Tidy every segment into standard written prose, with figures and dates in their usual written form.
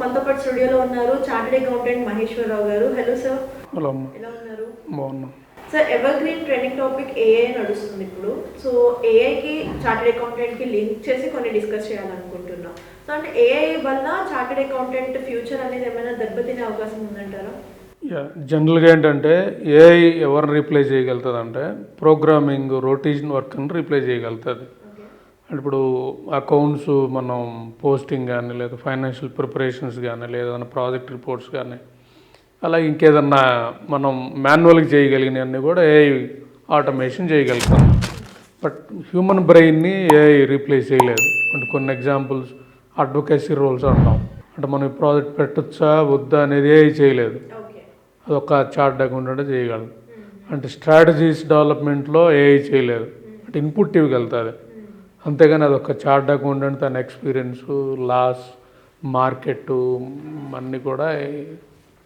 మనతో పాటు స్టూడియోలో ఉన్నారు చార్టెడ్ అకౌంటెంట్ మహేశ్వరరావు గారు. Hello sir. హలో అమ్మ. ఎలా ఉన్నారు? బాగున్నా sir. Ever green trending topic AI నడుస్తుంది ఇప్పుడు. సో ఏఐకి చార్టెడ్ అకౌంటెంట్కి లింక్ చేసి కొన్ని డిస్కస్ చేయాలనుకుంటున్నాం. సో అంటే ఏఐ వల్ల చార్టెడ్ అకౌంటెంట్ ఫ్యూచర్ అనేది ఏమైనా దెబ్బతినే అవకాశం ఉందంటారా? జనరల్గా ఏంటంటే ఏఐ ఎవరిని రీప్లేస్ చేయగలుగుతుంది అంటే ప్రోగ్రామింగ్ రొటీన్ వర్క్ని రీప్లేస్ చేయగలుగుతుంది. అంటే ఇప్పుడు అకౌంట్స్ మనం పోస్టింగ్ కానీ లేదా ఫైనాన్షియల్ ప్రిపరేషన్స్ కానీ లేదా ప్రాజెక్ట్ రిపోర్ట్స్ కానీ అలా ఇంకేదన్నా మనం మాన్యువల్గా చేయగలిగినవన్నీ కూడా ఏఐ ఆటోమేషన్ చేయగలుగుతాం. బట్ హ్యూమన్ బ్రెయిన్ని ఏఐ రీప్లేస్ చేయలేదు. అంటే కొన్ని ఎగ్జాంపుల్స్ అడ్వకేసీ రోల్స్ అంటాం. అంటే మనం ఈ ప్రాజెక్ట్ పెట్టొచ్చా వద్దా అనేది ఏఐ చేయలేదు, అదొక చార్ట్ అకౌంటెంట్ చేయగలదు. అంటే స్ట్రాటజీస్ డెవలప్మెంట్లో ఏఐ చేయలేదు, అంటే ఇన్పుట్ ఇవ్వగలుగుతుంది. అంతేగాని అదొక చార్ట్ అకౌంటెంట్ తన ఎక్స్పీరియన్సు లాస్ మార్కెట్ అన్నీ కూడా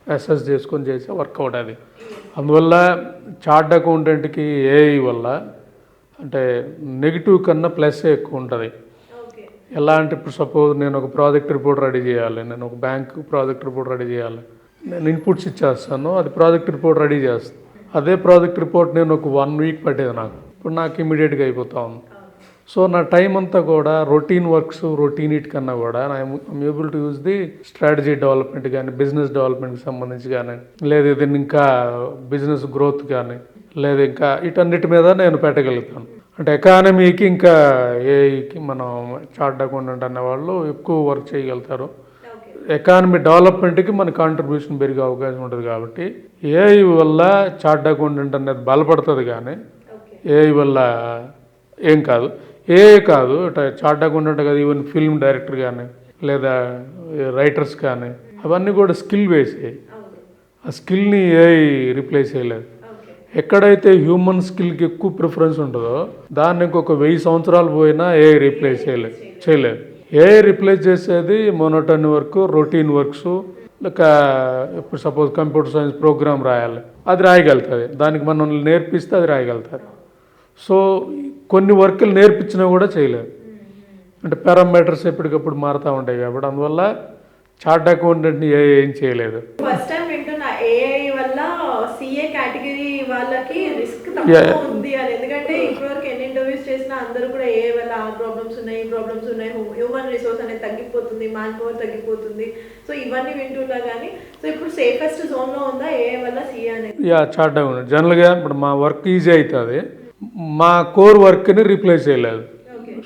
అసెస్ చేసుకొని చేసే వర్కౌట్ అది. అందువల్ల చార్ట్ అకౌంటెంట్కి ఏఐ వల్ల అంటే నెగిటివ్ కన్నా ప్లస్ ఎక్కువ ఉంటుంది. ఎలా అంటే ఇప్పుడు సపోజ్ నేను ఒక ప్రాజెక్ట్ రిపోర్ట్ రెడీ చేయాలి, నేను ఒక బ్యాంక్ ప్రాజెక్ట్ రిపోర్ట్ రెడీ చేయాలి, నేను ఇన్పుట్స్ ఇచ్చేస్తాను, అది ప్రాజెక్ట్ రిపోర్ట్ రెడీ చేస్తాను. అదే ప్రాజెక్ట్ రిపోర్ట్ నేను ఒక 1 వీక్ పట్టేది నాకు, ఇప్పుడు నాకు ఇమీడియట్గా అయిపోతా ఉంది. సో నా టైం అంతా కూడా రొటీన్ వర్క్స్ రొటీన్ ఇట్ కన్నా కూడా I'm able to use the strategy development కానీ బిజినెస్ డెవలప్మెంట్కి సంబంధించి కానీ లేదా ఏదైనా ఇంకా బిజినెస్ గ్రోత్ కానీ లేదా ఇంకా వీటన్నిటి మీద నేను పెట్టగలుగుతాను. అంటే ఎకానమీకి ఇంకా ఏఐకి మనం చార్ట్ అకౌంటెంట్ అనే వాళ్ళు ఎక్కువ వర్క్ చేయగలుగుతారు. ఎకానమీ డెవలప్మెంట్కి మన కాంట్రిబ్యూషన్ పెరిగే అవకాశం ఉంటుంది. కాబట్టి ఏఐ వల్ల చార్ట్ అకౌంటెంట్ అనేది బలపడుతుంది, కానీ ఏఐ వల్ల ఏం కాదు. ఏఐ కాదు చార్ట్ అకౌంటెంట్ కాదు, ఈవెన్ ఫిల్మ్ డైరెక్టర్ కానీ లేదా రైటర్స్ కానీ అవన్నీ కూడా స్కిల్ బేసే. ఆ స్కిల్ని ఏఐ రీప్లేస్ చేయలేదు. ఎక్కడైతే హ్యూమన్ స్కిల్కి ఎక్కువ ప్రిఫరెన్స్ ఉంటుందో దాన్ని ఇంకొక 1000 సంవత్సరాలు పోయినా ఏఐ రీప్లేస్ చేయలేదు. ఏఐ రీప్లేస్ చేసేది మోనోటోన్ వర్క్ రొటీన్ వర్క్స్. లేక ఇప్పుడు సపోజ్ కంప్యూటర్ సైన్స్ ప్రోగ్రామ్ రాయాలి, అది రాయగలుగుతుంది. దానికి మనం నేర్పిస్తే అది రాయగలుగుతుంది. సో కొన్ని వర్కులు నేర్పించినా కూడా చేయలేదు. అంటే పారామీటర్స్ ఎప్పటికప్పుడు మారుతూ ఉంటాయి కాబట్టి అందువల్ల చార్ట్ అకౌంటెంట్ని ఏం చేయలేదు. ఫస్ట్ టైం వింటున్నా ఏఐ వల్ల సిఏ కేటగిరీ వాళ్ళకి రిస్క్ తక్కువ ఉంది అని. ఎందుకంటే ఇప్పటివరకు ఎన్ని ఇంటర్వ్యూస్ చేసినా అందరూ కూడా ఏఐ వల్ల ఆ ప్రాబ్లమ్స్ ఉన్నాయి, ఈ ప్రాబ్లమ్స్ ఉన్నాయి, హ్యూమన్ రిసోర్స్ అనేది తగ్గిపోతుంది, మ్యాన్ పవర్ తగ్గిపోతుంది. సో ఇవన్నీ వింటున్నా కానీ సో ఇప్పుడు సేఫెస్ట్ జోన్లో ఉందా ఏఐ వల్ల సిఏ అనేది? చార్ట్ అకౌంటెంట్ జనరల్గా ఇప్పుడు మా వర్క్ ఈజీ అవుతుంది, మా కోర్ వర్క్ని రీప్లేస్ చేయలేదు.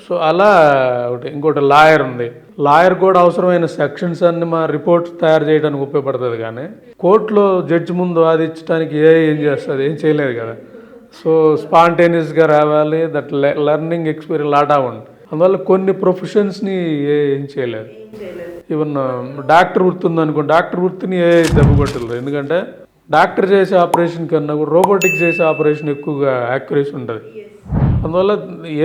సో అలా ఒకటి. ఇంకోటి లాయర్ ఉంది, లాయర్ కూడా అవసరమైన సెక్షన్స్ అన్ని మా రిపోర్ట్స్ తయారు చేయడానికి ఉపయోగపడుతుంది. కానీ కోర్టులో జడ్జి ముందు వాదించడానికి ఏం చేస్తుంది, ఏం చేయలేదు కదా. సో స్పాంటేనియస్గా రావాలి, దట్ లెర్నింగ్ ఎక్స్పీరియన్స్ లాటా ఉంది. అందువల్ల కొన్ని ప్రొఫెషన్స్ని ఏం చేయలేదు. ఈవెన్ డాక్టర్ వృత్తి ఉందనుకో, డాక్టర్ వృత్తిని దెబ్బ కొట్టలేదు. ఎందుకంటే డాక్టర్ చేసే ఆపరేషన్ కన్నా కూడా రోబోటిక్ చేసే ఆపరేషన్ ఎక్కువగా యాక్యురేసీ ఉంటుంది. అందువల్ల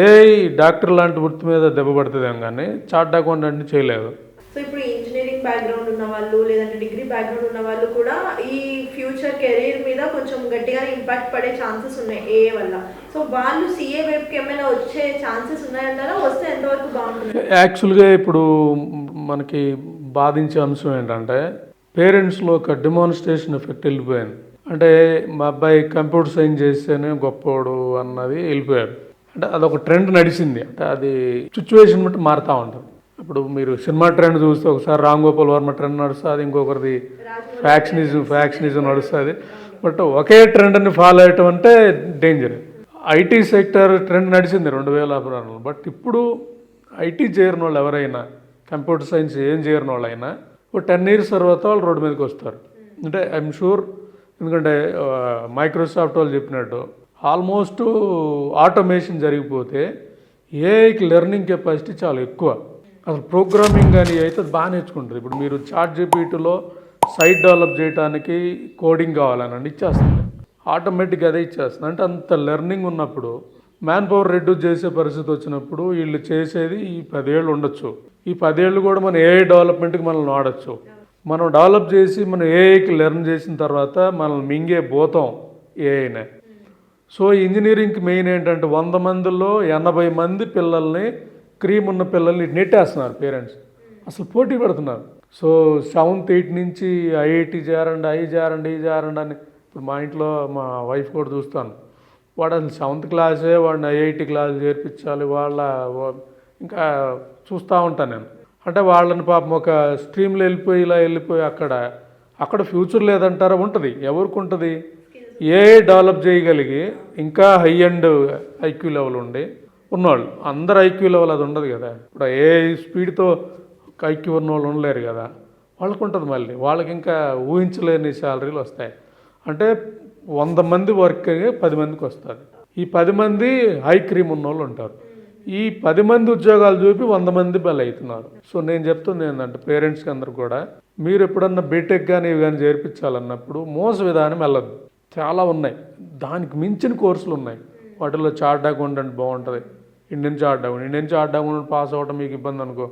ఏఐ డాక్టర్ లాంటి వృత్తి మీద దెబ్బ పడుతుంది కానీ చార్ట్ అకౌంటెంట్ని చేయలేదు. సో ఇప్పుడు ఇంజనీరింగ్ బ్యాక్గ్రౌండ్ ఉన్న వాళ్ళు లేదంటే డిగ్రీ బ్యాక్గ్రౌండ్ ఉన్న వాళ్ళు కూడా ఈ ఫ్యూచర్ కెరీర్ మీద కొంచెం గట్టిగానే ఇంపాక్ట్ పడే ఛాన్సెస్ ఉన్నాయి ఏఐ వల్ల. సో వాళ్ళు సిఏ వైపుకి ఏమైనా వచ్చే ఛాన్సెస్ ఉన్నాయంటారా? వస్తే ఎంతవరకు బాగుంటుంది? యాక్చువల్గా ఇప్పుడు మనకి బాధించే అంశం ఏంటంటే పేరెంట్స్లో ఒక డిమాన్స్ట్రేషన్ ఎఫెక్ట్ వెళ్ళిపోయింది. అంటే మా అబ్బాయి కంప్యూటర్ సైన్స్ చేస్తేనే గొప్పవాడు అన్నది వెళ్ళిపోయారు. అంటే అదొక ట్రెండ్ నడిచింది. అంటే అది సిచ్యువేషన్ బట్టి మారుతూ ఉంటుంది. ఇప్పుడు మీరు సినిమా ట్రెండ్ చూస్తే ఒకసారి రామ్ గోపాల్ వర్మ ట్రెండ్ నడుస్తుంది, ఇంకొకరిది ఫ్యాక్షనిజం నడుస్తుంది. బట్ ఒకే ట్రెండ్ని ఫాలో అయ్యటం అంటే డేంజర్. ఐటీ సెక్టర్ ట్రెండ్ నడిచింది 2016లో. బట్ ఇప్పుడు ఐటీ చేరిన వాళ్ళు ఎవరైనా కంప్యూటర్ సైన్స్ ఏం చేరిన వాళ్ళైనా ఒక 10 years తర్వాత వాళ్ళు రోడ్డు మీదకి వస్తారు. అంటే ఐఎమ్ షూర్. ఎందుకంటే మైక్రోసాఫ్ట్ వాళ్ళు చెప్పినట్టు ఆల్మోస్ట్ ఆటోమేషన్ జరిగిపోతే ఏఐకి లెర్నింగ్ కెపాసిటీ చాలా ఎక్కువ. అసలు ప్రోగ్రామింగ్ కానీ అయితే బాగా నేర్చుకుంటుంది. ఇప్పుడు మీరు చాట్ జీపీటీలో సైట్ డెవలప్ చేయడానికి కోడింగ్ కావాలని ఇచ్చేస్తుంది, ఆటోమేటిక్గా అదే ఇచ్చేస్తుంది. అంటే అంత లెర్నింగ్ ఉన్నప్పుడు మ్యాన్ పవర్ రెడ్యూస్ చేసే పరిస్థితి వచ్చినప్పుడు వీళ్ళు చేసేది ఈ 10 ఏళ్ళు ఉండొచ్చు. ఈ 10 ఏళ్ళు కూడా మన ఏఐ డెవలప్మెంట్కి మనల్ని వాడచ్చు. మనం డెవలప్ చేసి మనం ఏఐకి లెర్న్ చేసిన తర్వాత మనల్ని మింగే పోతాం ఏఐనే. సో ఇంజనీరింగ్కి మెయిన్ ఏంటంటే 100 మందిలో 80 మంది పిల్లల్ని క్రీమ్ ఉన్న పిల్లల్ని నెట్టేస్తున్నారు పేరెంట్స్. అసలు పోటీ పెడుతున్నారు. సో 7th 8 నుంచి ఐఐటి చేరండి అవి చేరండి ఈ చేరండి అని ఇప్పుడు మా ఇంట్లో మా వైఫ్ కూడా చూస్తాను. వాడు అసలు 7th క్లాసే వాడిని ఐఐటి క్లాస్ చేర్పించాలి ఇంకా చూస్తూ ఉంటాను నేను. అంటే వాళ్ళని పాపం ఒక స్ట్రీమ్లో వెళ్ళిపోయి ఇలా వెళ్ళిపోయి అక్కడ ఫ్యూచర్ లేదంటారా? ఉంటుంది. ఎవరికి ఉంటుంది? ఏ డెవలప్ చేయగలిగి ఇంకా హై అండ్ ఐక్యూ లెవెల్ ఉండి ఉన్నవాళ్ళు. అందరు ఐక్యూ లెవెల్ అది ఉండదు కదా. ఇప్పుడు ఏ స్పీడ్తో ఐక్యూ ఉన్న వాళ్ళు ఉండలేరు కదా. వాళ్ళకు ఉంటుంది. మళ్ళీ వాళ్ళకి ఇంకా ఊహించలేని శాలరీలు వస్తాయి. అంటే 100 మంది వర్క్ 10 మందికి వస్తుంది. ఈ 10 మంది హై క్రీమ్ ఉన్న వాళ్ళు ఉంటారు. ఈ 10 మంది ఉద్యోగాలు చూపి 100 మంది బలి అవుతున్నారు. సో నేను చెప్తుంది ఏంటంటే పేరెంట్స్కి అందరూ కూడా, మీరు ఎప్పుడన్నా బీటెక్ కానీ ఇవి కానీ చేర్పించాలన్నప్పుడు మోస విధానం వెళ్ళదు. చాలా ఉన్నాయి, దానికి మించిన కోర్సులు ఉన్నాయి. వాటిల్లో చార్ట్ అకౌంటెంట్ బాగుంటుంది, ఇండియన్ చార్ట్ అకౌంటెంట్ పాస్ అవ్వడం మీకు ఇబ్బంది అనుకో,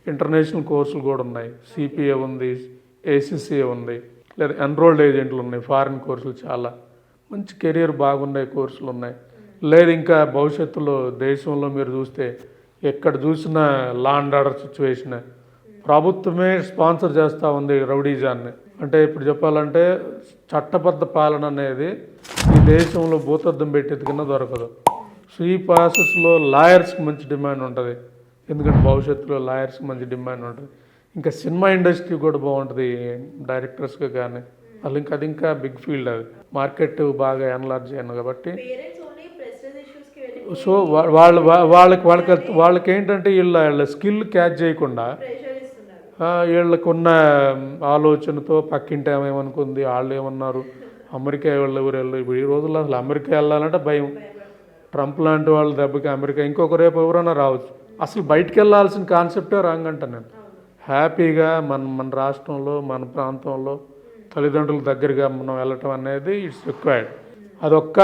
ఇంటర్నేషనల్ కోర్సులు కూడా ఉన్నాయి. సిపిఏ ఉంది, ఏసీసీఏ ఉంది, లేదా ఎన్రోల్డ్ ఏజెంట్లు ఉన్నాయి. ఫారిన్ కోర్సులు చాలా మంచి కెరీర్ బాగున్నాయి కోర్సులు ఉన్నాయి. లేదు ఇంకా భవిష్యత్తులో దేశంలో మీరు చూస్తే ఎక్కడ చూసినా లా అండ్ ఆర్డర్ సిచ్యువేషన్ ప్రభుత్వమే స్పాన్సర్ చేస్తూ ఉంది రౌడీజాన్ని. అంటే ఇప్పుడు చెప్పాలంటే చట్టబద్ధ పాలన అనేది ఈ దేశంలో భూతద్దం పెట్టేది కింద దొరకదు. సో ఈ ప్రాసెస్లో లాయర్స్కి మంచి డిమాండ్ ఉంటుంది. ఎందుకంటే భవిష్యత్తులో లాయర్స్కి మంచి డిమాండ్ ఉంటుంది. ఇంకా సినిమా ఇండస్ట్రీ కూడా బాగుంటుంది డైరెక్టర్స్గా కానీ. అది ఇంకా బిగ్ ఫీల్డ్, అది మార్కెట్ బాగా ఎనలార్జ్ అయ్యాను కాబట్టి. సో వాళ్ళకి ఏంటంటే వీళ్ళ స్కిల్ క్యాచ్ చేయకుండా వీళ్ళకున్న ఆలోచనతో పక్కింటి ఏమేమనుకుంది, వాళ్ళు ఏమన్నారు, అమెరికా వాళ్ళు ఈ రోజుల్లో అసలు అమెరికా వెళ్ళాలంటే భయం. ట్రంప్ లాంటి వాళ్ళ దెబ్బకి అమెరికా ఇంకొక రేపు ఎవరైనా రావచ్చు. అసలు బయటికి వెళ్ళాల్సిన కాన్సెప్టే రాంగ్ అంట నేను. హ్యాపీగా మన రాష్ట్రంలో మన ప్రాంతంలో తల్లిదండ్రుల దగ్గరగా మనం వెళ్ళటం అనేది ఇట్స్ రిక్వైర్డ్. అదొక్క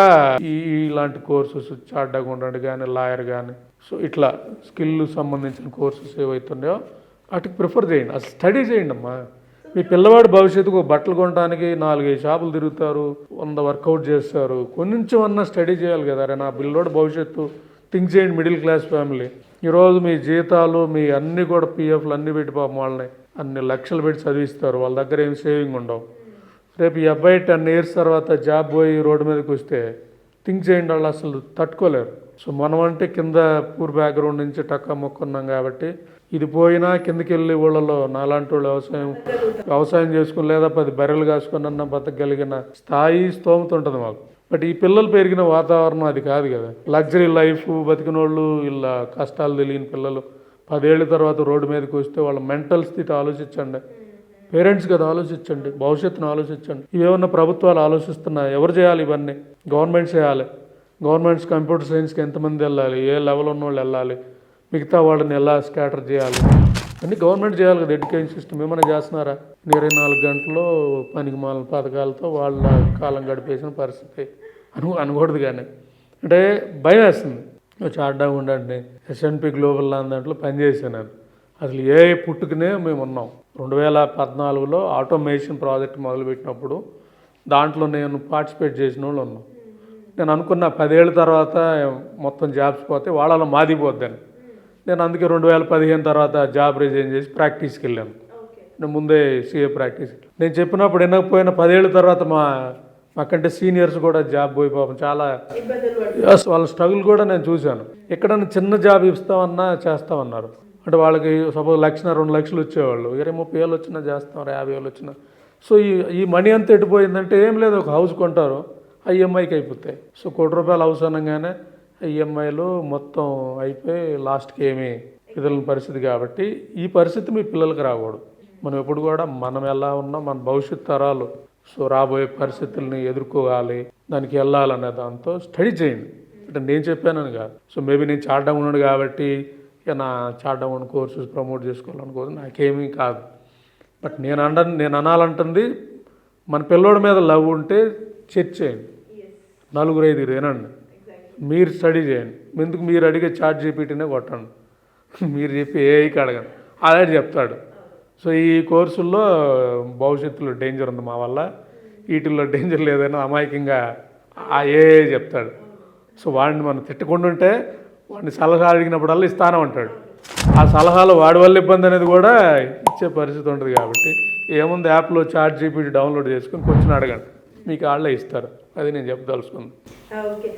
ఇలాంటి కోర్సెస్ చార్ట్ అకౌంటెంట్ కానీ లాయర్ కానీ సో ఇట్లా స్కిల్ సంబంధించిన కోర్సెస్ ఏవైతున్నాయో వాటికి ప్రిఫర్ చేయండి. అసలు స్టడీ చేయండి అమ్మా. మీ పిల్లవాడు భవిష్యత్తుకు బట్టలు కొనడానికి 4-5 షాపులు తిరుగుతారు, 100 వర్కౌట్ చేస్తారు. కొంచెం అన్నా స్టడీ చేయాలి కదా. అరే నా పిల్లోడు భవిష్యత్తు థింక్ చేయండి. మిడిల్ క్లాస్ ఫ్యామిలీ ఈరోజు మీ జీతాలు మీ అన్నీ కూడా పిఎఫ్లు అన్నీ పెట్టి పాపం వాళ్ళని అన్ని లక్షలు పెట్టి చదివిస్తారు. వాళ్ళ దగ్గర ఏం సేవింగ్ ఉండవు. రేపు ఈ అబ్బాయి 10 years తర్వాత జాబ్ పోయి రోడ్డు మీదకి వస్తే థింక్ చేయండి, వాళ్ళు అసలు తట్టుకోలేరు. సో మనం అంటే కింద పూర్ బ్యాక్గ్రౌండ్ నుంచి టక్కా మొక్కున్నాం కాబట్టి ఇది పోయినా కిందకి వెళ్ళి ఊళ్ళలో నాలాంటి వాళ్ళు వ్యవసాయం చేసుకుని లేదా 10 బర్రెలు కాసుకొని అన్న బతకగలిగిన స్థాయి స్తోమత ఉంటుంది మాకు. బట్ ఈ పిల్లలు పెరిగిన వాతావరణం అది కాదు కదా. లగ్జరీ లైఫ్ బతికిన వాళ్ళు ఇలా కష్టాలు తెలియని పిల్లలు 10 ఏళ్ళ తర్వాత రోడ్డు మీదకి వస్తే వాళ్ళ మెంటల్ స్థితి ఆలోచించండి. పేరెంట్స్ కదా ఆలోచించండి, భవిష్యత్తును ఆలోచించండి. ఇవేమన్నా ప్రభుత్వాలు ఆలోచిస్తున్నాయి? ఎవరు చేయాలి ఇవన్నీ? గవర్నమెంట్స్ చేయాలి. గవర్నమెంట్స్ కంప్యూటర్ సైన్స్కి ఎంతమంది వెళ్ళాలి, ఏ లెవెల్ ఉన్న వాళ్ళు వెళ్ళాలి, మిగతా వాళ్ళని ఎలా స్కాటర్ చేయాలి అన్నీ గవర్నమెంట్ చేయాలి కదా. ఎడ్యుకేషన్ సిస్టమ్ ఏమైనా చేస్తున్నారా? 24 గంటలు పనికి మాలిన పథకాలతో వాళ్ళ కాలం గడిపేసిన పరిస్థితి అనకూడదు. కానీ అంటే భయం వేస్తుంది. చార్ట్ ఉండండి ఎస్ఎన్పి గ్లోబల్ లాంటి దాంట్లో పనిచేసాను. అసలు ఏ పుట్టుకునే మేము ఉన్నాం. 2014లో ఆటోమేషన్ ప్రాజెక్ట్ మొదలుపెట్టినప్పుడు దాంట్లో నేను పార్టిసిపేట్ చేసిన వాళ్ళు ఉన్నాం. నేను అనుకున్న 10 ఏళ్ళ తర్వాత మొత్తం జాబ్స్ పోతే వాళ్ళలో మాది పోద్దని. నేను అందుకే 2015 తర్వాత జాబ్ రిజైన్ చేసి ప్రాక్టీస్కి వెళ్ళాను. నేను ముందే సిఏ ప్రాక్టీస్. నేను చెప్పినప్పుడు వినకపోయినా 10 ఏళ్ళ తర్వాత మాకంటే సీనియర్స్ కూడా జాబ్ పోయి పాపం చాలా వాళ్ళ స్ట్రగుల్ కూడా నేను చూశాను. ఎక్కడన్నా చిన్న జాబ్ ఇస్తామన్నా చేస్తామన్నారు. అంటే వాళ్ళకి సపోజ్ 1,00,000 2 లక్షలు వచ్చేవాళ్ళు 30 ఏళ్ళు వచ్చినా చేస్తున్నారు, 50 ఏళ్ళు వచ్చినా. సో ఈ మనీ అంతా ఎట్టిపోయిందంటే ఏం లేదు, ఒక హౌస్ కొంటారు ఐఎంఐకి అయిపోతాయి. సో ₹1,00,00,000 హౌస్ అనగానే ఈఎంఐలు మొత్తం అయిపోయి లాస్ట్కి ఏమీ ఎదురని పరిస్థితి. కాబట్టి ఈ పరిస్థితి మీ పిల్లలకి రాకూడదు. మనం ఎప్పుడు కూడా మనం ఎలా ఉన్నా మన భవిష్యత్ తరాలు సో రాబోయే పరిస్థితుల్ని ఎదుర్కోవాలి, దానికి వెళ్ళాలనే దాంతో స్టడీ చేయండి. అంటే నేను చెప్పానని కాదు. సో మేబీ నేను చార్ట్ ఉన్నాడు కాబట్టి నా చార్ట్ అకౌంట్ కోర్సెస్ ప్రమోట్ చేసుకోవాలనుకోదు, నాకేమీ కాదు. బట్ నేను అనాలంటుంది మన పిల్లోడి మీద లవ్ ఉంటే చర్చ చేయండి, 4-5 వినండి, మీరు స్టడీ చేయండి. ఎందుకు మీరు అడిగే చాట్ జీపీటీనే కొట్టండి, మీరు చెప్పి ఏఐకి అడగండి, అదే చెప్తాడు. సో ఈ కోర్సుల్లో భవిష్యత్తులో డేంజర్ ఉంది మా వల్ల, వీటిల్లో డేంజర్ లేదని అమాయకంగా ఆ ఏఐ చెప్తాడు. సో వాడిని మనం తిట్టకుండా ఉంటే వాడిని సలహా అడిగినప్పుడల్లా ఇస్తానే ఉంటాడు. ఆ సలహాలు వాడి వల్ల ఇబ్బంది అనేది కూడా ఇచ్చే పరిస్థితి ఉంటుంది. కాబట్టి ఏముంది, యాప్లో చాట్ జీపీటీ డౌన్లోడ్ చేసుకొని కొంచెం అడగండి, మీకు వాళ్ళే ఇస్తారు. అది నేను చెప్పదలుచుకుంది. ఓకే.